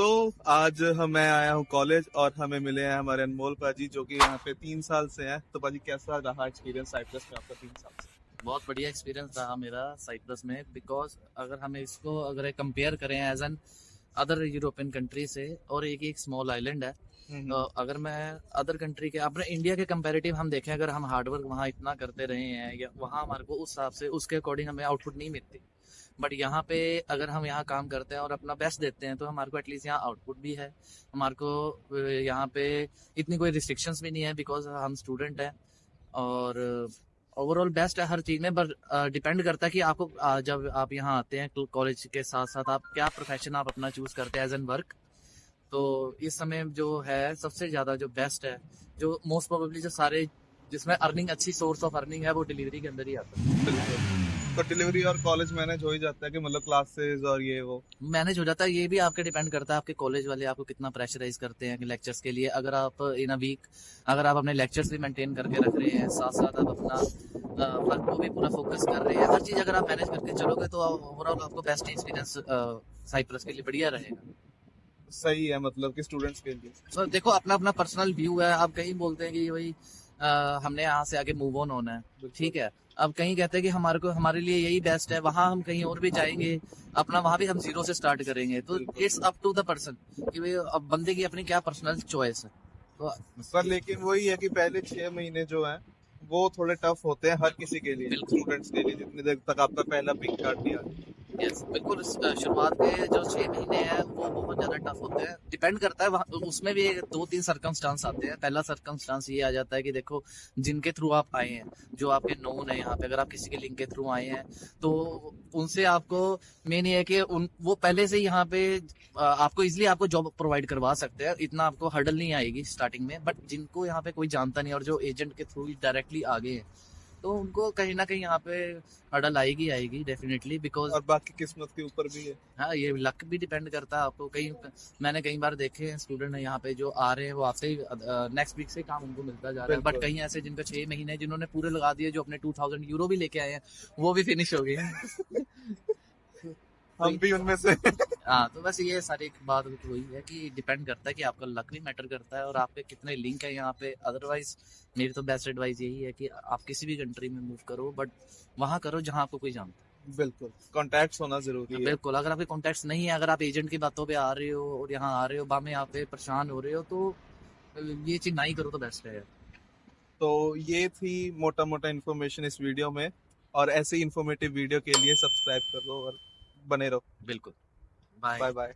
तो आज मैं आया हूँ कॉलेज और हमें मिले हैं हमारे अनमोल पाजी जो कि यहाँ पे 3 साल से हैं। तो पाजी कैसा रहा एक्सपीरियंस साइप्रस में आपका 3 साल से? बहुत बढ़िया एक्सपीरियंस रहा मेरा साइप्रस में। बिकॉज अगर हम इसको अगर कंपेयर करें as another European country से, और एक एक स्मॉल आइलैंड है, तो हम्म। अगर मैं अदर कंट्री के अपने इंडिया के कंपैरेटिव हम देखें, अगर हम हार्डवर्क वहाँ इतना करते रहे हैं या वहाँ हमारे को उस हिसाब से उसके अकॉर्डिंग हमें आउटपुट नहीं मिलती। बट यहाँ पे अगर हम यहाँ काम करते हैं और अपना बेस्ट देते हैं तो हमारे को एटलीस्ट यहाँ आउटपुट भी है। हमारे को यहाँ पे इतनी कोई रिस्ट्रिक्शंस भी नहीं है बिकॉज हम स्टूडेंट हैं। और ओवरऑल बेस्ट है हर चीज में। बट डिपेंड करता है कि आपको जब आप यहाँ आते हैं कॉलेज के साथ साथ आप क्या प्रोफेशन आप अपना चूज करते हैं एज एन वर्क। तो इस समय जो है सबसे ज्यादा जो बेस्ट है, जो मोस्ट प्रोबेबली जो सारे जिसमें अर्निंग अच्छी सोर्स ऑफ अर्निंग है, वो डिलीवरी के अंदर ही आता है। बिल्कुल। तो डिलीवरी और कॉलेज मैनेज हो ही जाता है कि मतलब क्लासेस और ये वो? मैनेज हो जाता है। ये भी आपके डिपेंड करता है आपके कॉलेज वाले आपको कितना प्रेशराइज करते हैं लेक्चर्स के लिए। अगर आप इन अ वीक अगर आप अपने लेक्चर्स भी मेंटेन करके रख रहे हैं, साथ साथ आप अपना वर्क को भी पूरा फोकस कर रहे हैं, हर चीज अगर आप मैनेज करके चलोगे तो ओवरऑल आपको बेस्ट एक्सपीरियंस साइप्रस के लिए बढ़िया रहेगा। सही है मतलब कि स्टूडेंट्स के लिए। तो देखो अपना अपना पर्सनल व्यू है। आप कहीं बोलते हैं कि भाई हमने यहाँ से आगे मूव ऑन होना है, ठीक है। अब कहीं कहते हैं कि हमारे को हमारे लिए यही बेस्ट है, वहां हम कहीं और भी जाएंगे, अपना वहां भी हम जीरो से स्टार्ट करेंगे। तो it's up to the person कि भाई अब बंदे की अपनी क्या पर्सनल चॉइस है। तो पर लेकिन वही है कि पहले 6 महीने जो है वो थोड़े टफ होते हैं हर किसी के लिए, स्टूडेंट्स के लिए, जितनी देर तक आपका पहला पिक कार्ड नहीं आता। यस बिल्कुल। शुरुआत के जो 6 महीने हैं वो बहुत ज्यादा टफ होते हैं। डिपेंड करता है उसमें भी 2-3 सर्कमस्टांस आते हैं। पहला सर्कमस्टांस ये आ जाता है कि देखो जिनके थ्रू आप आए हैं, जो आपके नोन है यहाँ पे, अगर आप किसी के लिंक के थ्रू आए हैं तो उनसे आपको मेन ये है कि वो पहले से यहाँ पे आपको इजिली आपको जॉब प्रोवाइड करवा सकते हैं। इतना आपको हर्डल नहीं आएगी स्टार्टिंग में। बट जिनको यहाँ पे कोई जानता नहीं और जो एजेंट के थ्रू डायरेक्टली आ गए हैं तो उनको कहीं ना कहीं यहाँ पे हर्डल आएगी आएगी डेफिनेटली। बिकॉज और बाकी किस्मत के ऊपर भी है। हाँ, ये लक भी डिपेंड करता है आपको। कहीं मैंने कई बार देखे हैं स्टूडेंट यहाँ पे जो आ रहे हैं वो आते ही नेक्स्ट वीक से काम उनको मिलता जा रहा है। बट कहीं ऐसे जिनका 6 महीने जिन्होंने पूरे लगा दिए, जो अपने 2000 यूरो भी लेके आए हैं, वो भी फिनिश हो गए हैं। हम भी उनमें से। हाँ, तो बस ये सारी एक बात वही है कि डिपेंड करता है कि आपका लक भी मैटर करता है और आपके कितने लिंक है यहाँ पे। अदरवाइज मेरी तो बेस्ट एडवाइस यही है कि आप किसी भी कंट्री में मूव करो, बट वहाँ करो जहाँ आपको कोई जानता है। बिल्कुल, कॉन्टैक्ट्स होना जरूरी है। बिल्कुल। अगर आपके कॉन्टैक्ट्स नहीं है, अगर आप एजेंट की बातों पे आ रहे हो और यहाँ आ रहे हो बाद में यहाँ पे परेशान हो रहे हो, तो ये चीज ना ही करो तो बेस्ट है। तो ये थी मोटा मोटा इन्फॉर्मेशन इस वीडियो में, और ऐसे ही इन्फॉर्मेटिव वीडियो के लिए सब्सक्राइब कर लो और बने रहो। बिल्कुल। बाय। Bye bye.